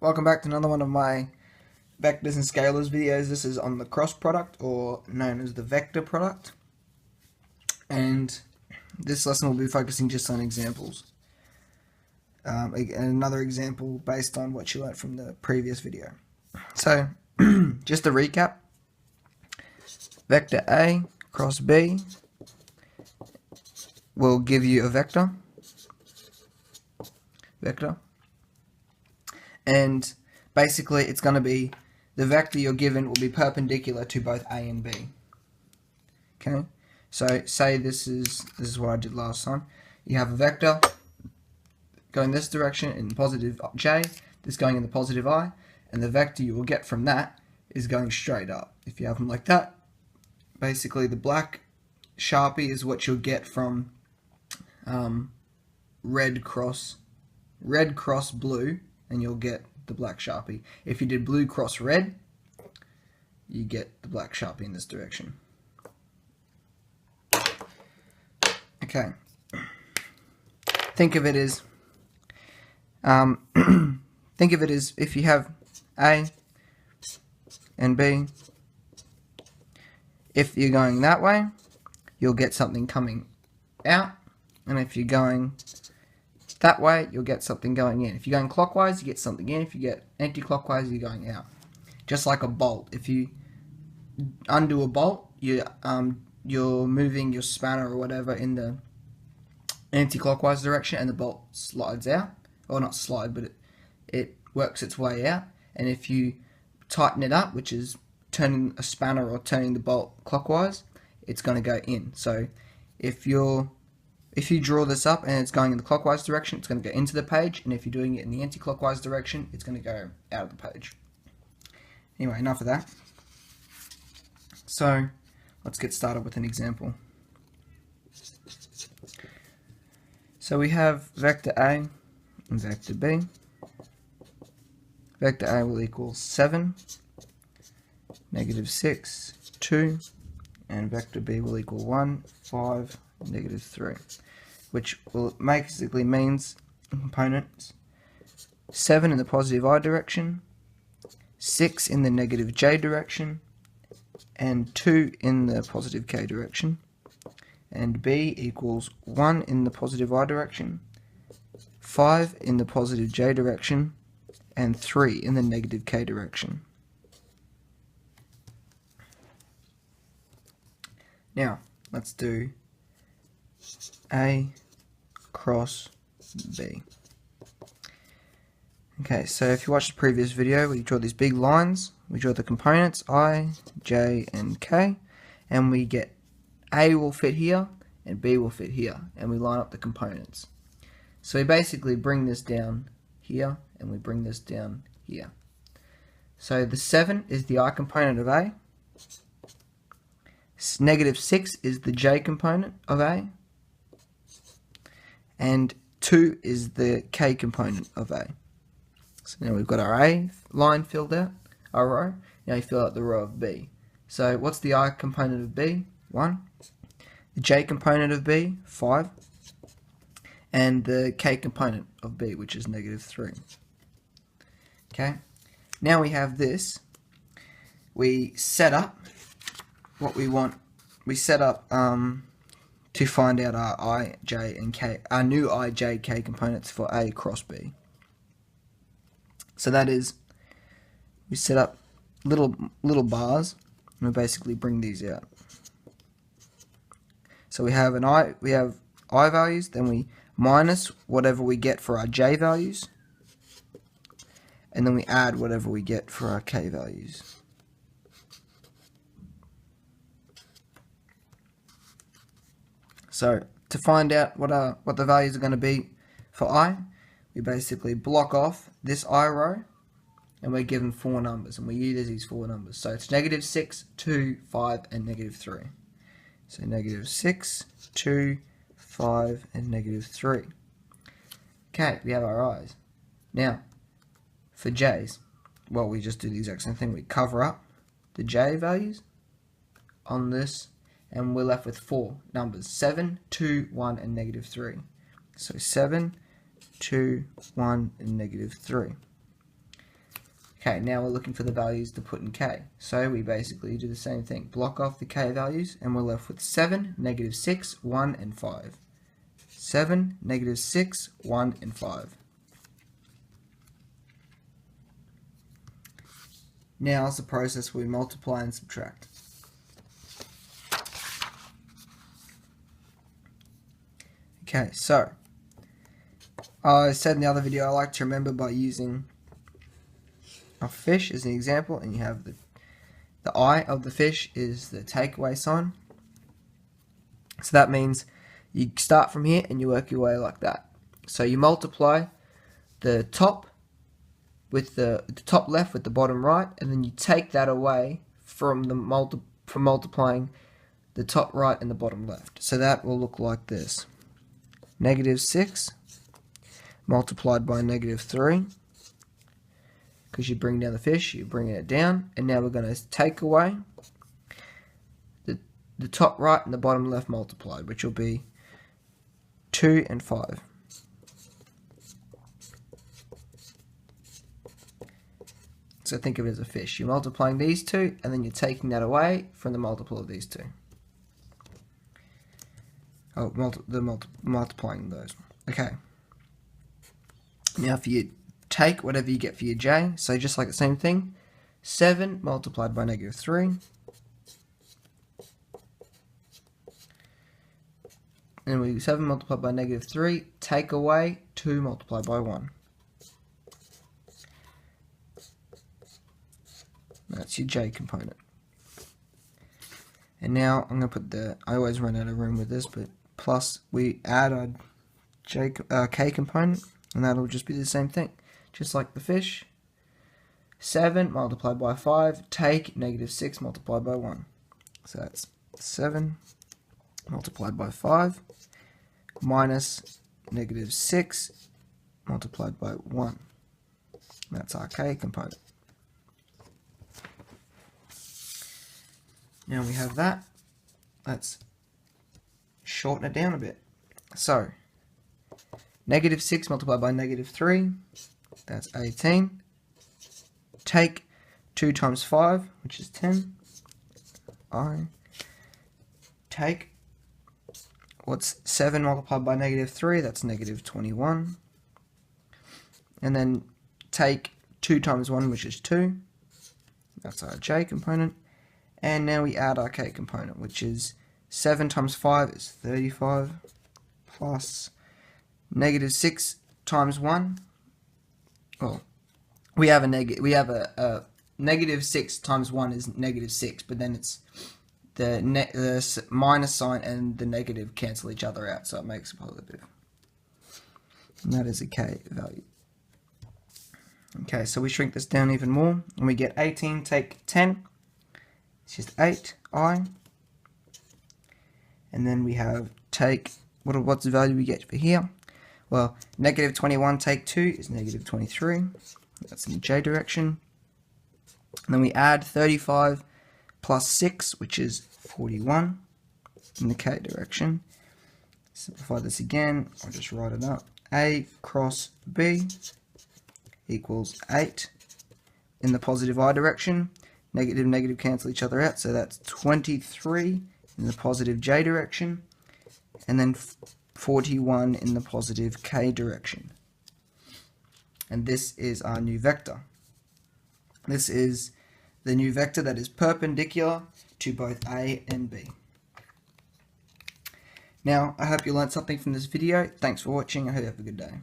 Welcome back to another one of my vectors and scalars videos. This is on the cross product, or known as the vector product. And this lesson will be focusing just on examples. And another example based on what you learned from the previous video. So, just to recap, vector A cross B will give you a vector. And basically it's going to be, the vector you're given will be perpendicular to both A and B. Okay, so say this is what I did last time. You have a vector going this direction in positive j, this going in the positive I, and the vector you will get from that is going straight up. If you have them like that, basically the black sharpie is what you'll get from red cross blue, and you'll get the black sharpie. If you did blue cross red, you get the black sharpie in this direction. Okay. Think of it as if you have A and B. If you're going that way, you'll get something coming out, and if you're going that way, you'll get something going in. If you're going clockwise, you get something in. If you get anti-clockwise, you're going out. Just like a bolt. If you undo a bolt, you're moving your spanner or whatever in the anti-clockwise direction, and the bolt slides out. Or not slide, but it works its way out. And if you tighten it up, which is turning a spanner or turning the bolt clockwise, it's going to go in. So if you draw this up and it's going in the clockwise direction, it's going to go into the page, and if you're doing it in the anti-clockwise direction, it's going to go out of the page. Anyway, enough of that. So let's get started with an example. So we have vector A and vector B. Vector A will equal 7, -6, 2, and vector B will equal 1, 5, -3, which will basically means components 7 in the positive I direction, 6 in the negative J direction, and 2 in the positive K direction, and B equals 1 in the positive I direction, 5 in the positive J direction, and 3 in the negative K direction. Now, let's do A cross B. Okay, so if you watched the previous video, we draw these big lines. We draw the components I, J, and K, and we get A will fit here and B will fit here, and we line up the components. So we basically bring this down here and we bring this down here. So the 7 is the I component of A, -6 is the J component of A, and 2 is the K component of A. So now we've got our A line filled out, our row. Now you fill out the row of B. So what's the I component of B? 1. The J component of B, 5. And the K component of B, which is -3. Okay. Now we have this. We set up what we want. We set up to find out our I, J, and K, our new I, J, K components for A cross B. So that is, we set up little bars, and we basically bring these out. So we have I values, then we minus whatever we get for our J values, and then we add whatever we get for our K values. So to find out what the values are going to be for I, we basically block off this I row, and we're given 4 numbers, and we use these 4 numbers. So it's -6, 2, 5, and -3. So -6, 2, 5, and -3. Okay, we have our I's. Now, for J's, well, we just do the exact same thing. We cover up the J values on this, and we're left with 4 numbers: 7, 2, 1, and -3. So 7, 2, 1, and -3. Okay, now we're looking for the values to put in k. So we basically do the same thing. Block off the k values, and we're left with 7, -6, 1, and 5. 7, -6, 1, and 5. Now is the process where we multiply and subtract. Okay, so I said in the other video I like to remember by using a fish as an example, and you have the eye of the fish is the takeaway sign. So that means you start from here and you work your way like that. So you multiply the top with the top left with the bottom right, and then you take that away from multiplying the top right and the bottom left. So that will look like this. -6 multiplied by -3. Because you bring down the fish, you're bringing it down, and now we're going to take away the top right and the bottom left multiplied, which will be 2 and 5. So think of it as a fish. You're multiplying these two, and then you're taking that away from the multiple of these two. Oh, multiplying those. Okay. Now for you take whatever you get for your j, so just like the same thing, 7 multiplied by -3, and we 7 multiplied by -3, take away 2 multiplied by 1. That's your j component. And now I'm going to put I always run out of room with this, but plus we add our k component, and that'll just be the same thing. Just like the fish, 7 multiplied by 5, take -6 multiplied by 1. So that's 7 multiplied by 5 minus -6 multiplied by 1. That's our k component. Now we have that. Let's shorten it down a bit. So, -6 multiplied by -3, that's 18. Take 2 times 5, which is 10. I take, what's 7 multiplied by -3, that's -21. And then take 2 times 1, which is 2. That's our j component. And now we add our k component, which is 7 times 5 is 35, plus -6 times 1. Well, we have a -6 times 1 is -6, but then it's the minus sign and the negative cancel each other out, so it makes a positive. And that is a k value. Okay, so we shrink this down even more, and we get 18 take 10. It's just 8i. And then we have take, what's the value we get for here? Well, -21 take 2 is -23. That's in the j direction. And then we add 35 plus 6, which is 41 in the k direction. Simplify this again, I'll just write it up. A cross B equals 8 in the positive I direction. Negative cancel each other out, so that's 23 in the positive j direction, and then 41 in the positive k direction. And this is our new vector. This is the new vector that is perpendicular to both A and B. Now, I hope you learned something from this video. Thanks for watching. I hope you have a good day.